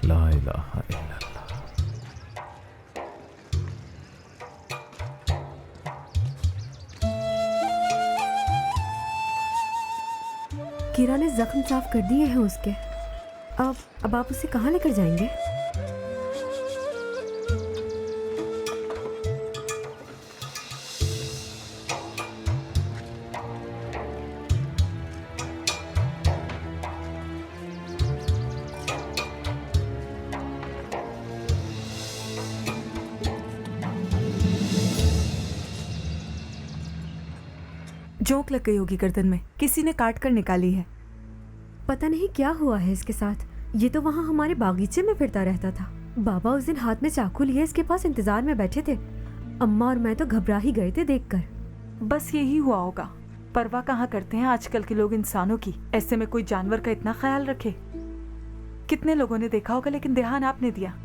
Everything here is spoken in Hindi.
ला इलाहा इल्लल्लाह। कीरा ने जख्म साफ कर दिए हैं उसके। अब आप उसे कहाँ लेकर जाएंगे? जोंक लग गई होगी गर्दन में, किसी ने काट कर निकाली है। पता नहीं क्या हुआ है इसके साथ। ये तो वहाँ हमारे बागीचे में फिरता रहता था। बाबा उस दिन हाथ में चाकू लिए इसके पास इंतजार में बैठे थे। अम्मा और मैं तो घबरा ही गए थे देखकर। बस यही हुआ होगा। परवाह कहाँ करते हैं आजकल के लोग इंसानों की। ऐसे में कोई जानवर का इतना ख्याल रखे। कितने लोगों ने देखा होगा लेकिन ध्यान आपने दिया।